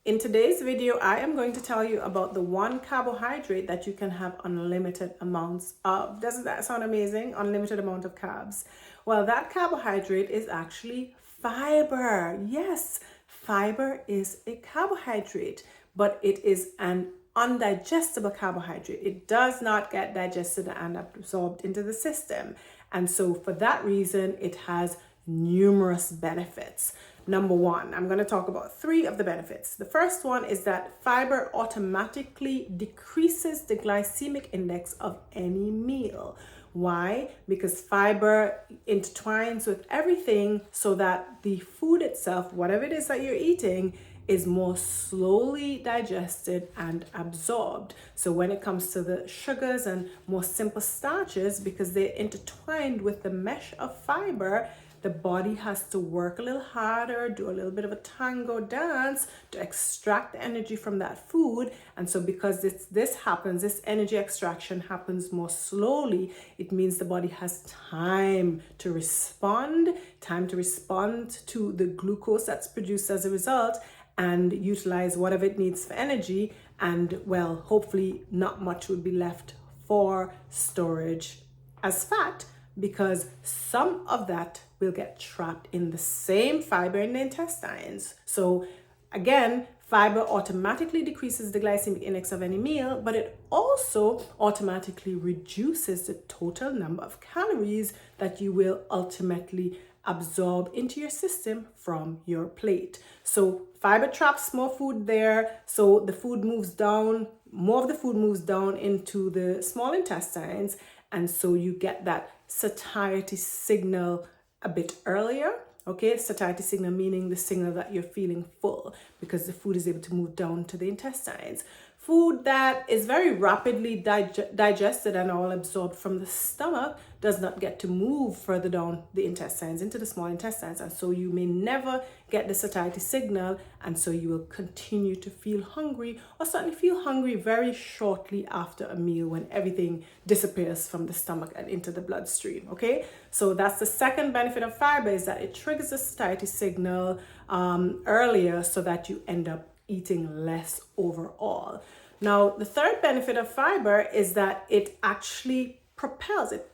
In today's video, I am going to tell you about the one carbohydrate that you can have unlimited amounts of. Doesn't that sound amazing? Unlimited amount of carbs. Well, that carbohydrate is actually fiber. Yes, fiber is a carbohydrate, but it is an undigestible carbohydrate. It does not get digested and absorbed into the system. And so for that reason, it has numerous benefits. Number one, I'm going to talk about 3 of the benefits. The first one is that fiber automatically decreases the glycemic index of any meal. Why? Because fiber intertwines with everything so that the food itself, whatever it is that you're eating, is more slowly digested and absorbed. So when it comes to the sugars and more simple starches, because they're intertwined with the mesh of fiber, the body has to work a little harder, do a little bit of a tango dance to extract the energy from that food. And so because this happens, this energy extraction happens more slowly, it means the body has time to respond to the glucose that's produced as a result and utilize whatever it needs for energy. And well, hopefully not much would be left for storage as fat, because some of that will get trapped in the same fiber in the intestines. So again, fiber automatically decreases the glycemic index of any meal, but it also automatically reduces the total number of calories that you will ultimately absorb into your system from your plate. So fiber traps more food there, so the food moves down, more of the food moves down into the small intestines, and so you get that satiety signal a bit earlier. Okay, satiety signal meaning the signal that you're feeling full because the food is able to move down to the intestines. Food that is very rapidly digested and all absorbed from the stomach does not get to move further down the intestines into the small intestines, and so you may never get the satiety signal, and so you will continue to feel hungry, or certainly feel hungry very shortly after a meal when everything disappears from the stomach and into the bloodstream. Okay, so that's the second benefit of fiber, is that it triggers the satiety signal earlier so that you end up eating less overall. Now, the third benefit of fiber is that it actually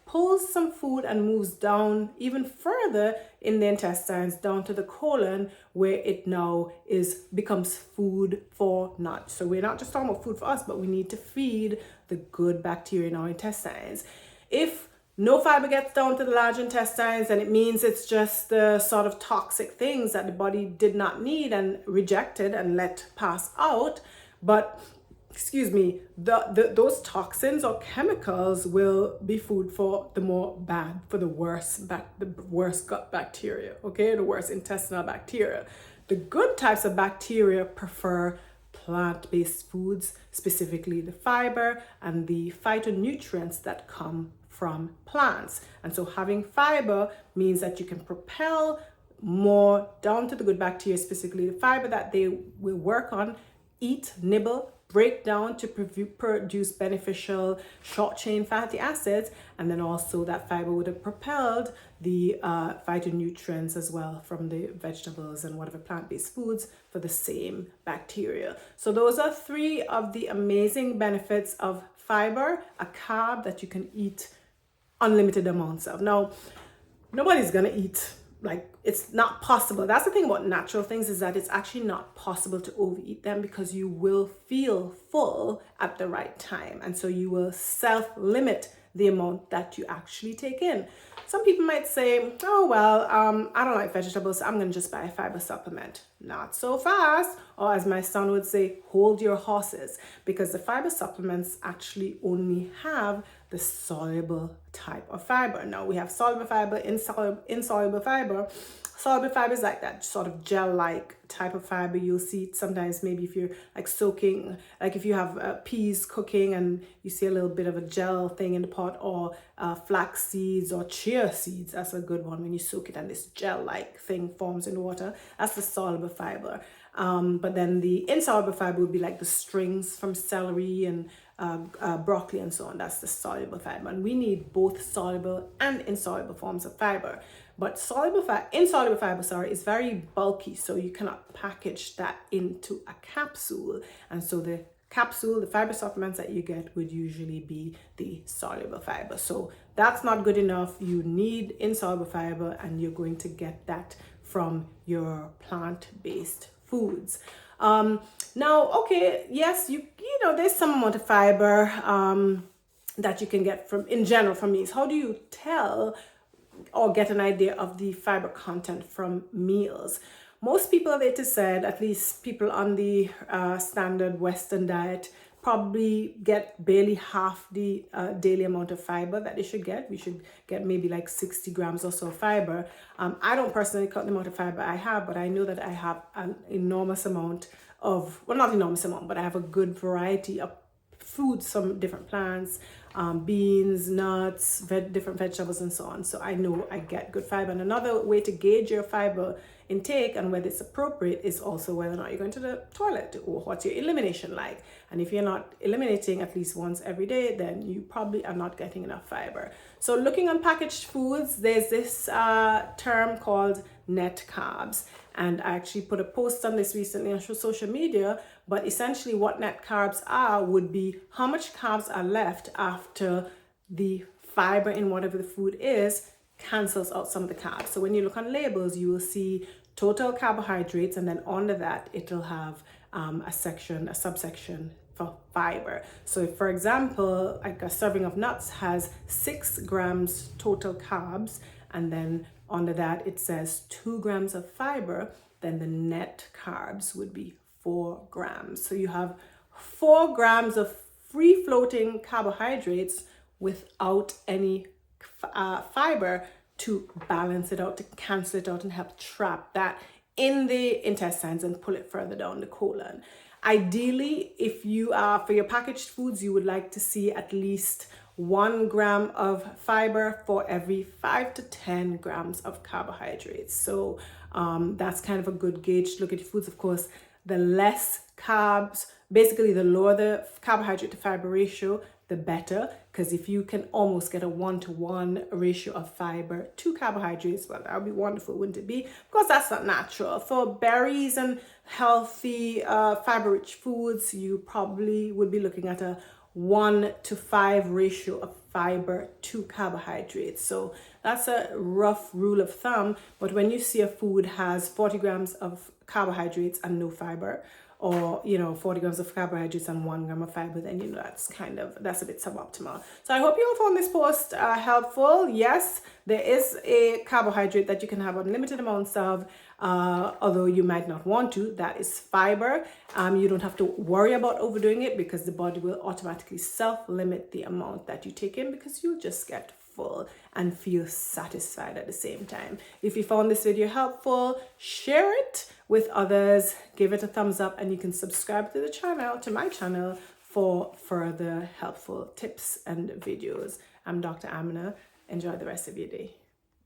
pulls some food and moves down even further in the intestines, down to the colon, where it now becomes food for not. So we're not just talking about food for us, but we need to feed the good bacteria in our intestines. If no fiber gets down to the large intestines, and it means it's just the sort of toxic things that the body did not need and rejected and let pass out. But those toxins or chemicals will be food for the worst gut bacteria, okay, the worst intestinal bacteria. The good types of bacteria prefer plant-based foods, specifically the fiber and the phytonutrients that come from plants. And so having fiber means that you can propel more down to the good bacteria, specifically the fiber that they will work on, eat, nibble, break down to produce beneficial short chain fatty acids, and then also that fiber would have propelled the phytonutrients as well from the vegetables and whatever plant-based foods for the same bacteria. So those are 3 of the amazing benefits of fiber, a carb that you can eat unlimited amounts of. Now, nobody's gonna eat, like, it's not possible. That's the thing about natural things, is that it's actually not possible to overeat them, because you will feel full at the right time, and so you will self-limit the amount that you actually take in. Some people might say, oh, well, I don't like vegetables, so I'm going to just buy a fiber supplement. Not so fast. Or as my son would say, hold your horses, because the fiber supplements actually only have the soluble type of fiber. Now, we have soluble fiber, insoluble fiber. Soluble fiber is like that sort of gel-like type of fiber. You'll see it sometimes, maybe if you're like soaking, like if you have peas cooking and you see a little bit of a gel thing in the pot, or flax seeds or chia seeds. That's a good one, when you soak it and this gel-like thing forms in the water. That's the soluble fiber. But then the insoluble fiber would be like the strings from celery and broccoli and so on. That's the soluble fiber. And we need both soluble and insoluble forms of fiber. But insoluble fiber, sorry, is very bulky, so you cannot package that into a capsule. And so the capsule, the fiber supplements that you get would usually be the soluble fiber. So that's not good enough. You need insoluble fiber, and you're going to get that from your plant-based foods. Now, okay, yes, you know, there's some amount of fiber that you can get in general from meals. How do you tell or get an idea of the fiber content from meals? Most people, it is said, at least people on the standard Western diet, probably get barely half the daily amount of fiber that they should get. We should get maybe like 60 grams or so of fiber. I don't personally count the amount of fiber I have, but I know that I have an enormous amount of, well, not enormous amount, but I have a good variety of foods, some different plants, beans, nuts, different vegetables, and so on. So I know I get good fiber. And another way to gauge your fiber intake and whether it's appropriate is also whether or not you're going to the toilet, or what's your elimination like. And if you're not eliminating at least once every day, then you probably are not getting enough fiber. So looking on packaged foods, there's this term called net carbs. And I actually put a post on this recently on social media, but essentially what net carbs are would be how much carbs are left after the fiber in whatever the food is cancels out some of the carbs. So when you look on labels, you will see total carbohydrates, and then under that it'll have a subsection for fiber. So if, for example, like a serving of nuts has 6 grams total carbs, and then under that it says 2 grams of fiber, then the net carbs would be 4 grams. So you have 4 grams of free floating carbohydrates without any fiber to balance it out, to cancel it out and help trap that in the intestines and pull it further down the colon. Ideally, if you are, for your packaged foods, you would like to see at least 1 gram of fiber for every 5 to 10 grams of carbohydrates. So that's kind of a good gauge to look at your foods. Of course, the less carbs, basically the lower the carbohydrate to fiber ratio, the better, because if you can almost get a 1-to-1 ratio of fiber to carbohydrates, well, that would be wonderful, wouldn't it be? Of course, that's not natural. For berries and healthy fiber-rich foods, you probably would be looking at a 1-to-5 ratio of fiber to carbohydrates. So that's a rough rule of thumb. But when you see a food has 40 grams of carbohydrates and no fiber, or 40 grams of carbohydrates and 1 gram of fiber, then that's a bit suboptimal. So I hope you all found this post helpful. Yes, there is a carbohydrate that you can have unlimited amounts of, although you might not want to. That is fiber. You don't have to worry about overdoing it, because the body will automatically self-limit the amount that you take in, because you'll just get full and feel satisfied at the same time. If you found this video helpful, share it with others, give it a thumbs up, and you can subscribe to the channel, to my channel, for further helpful tips and videos. I'm Dr. Amina. Enjoy the rest of your day.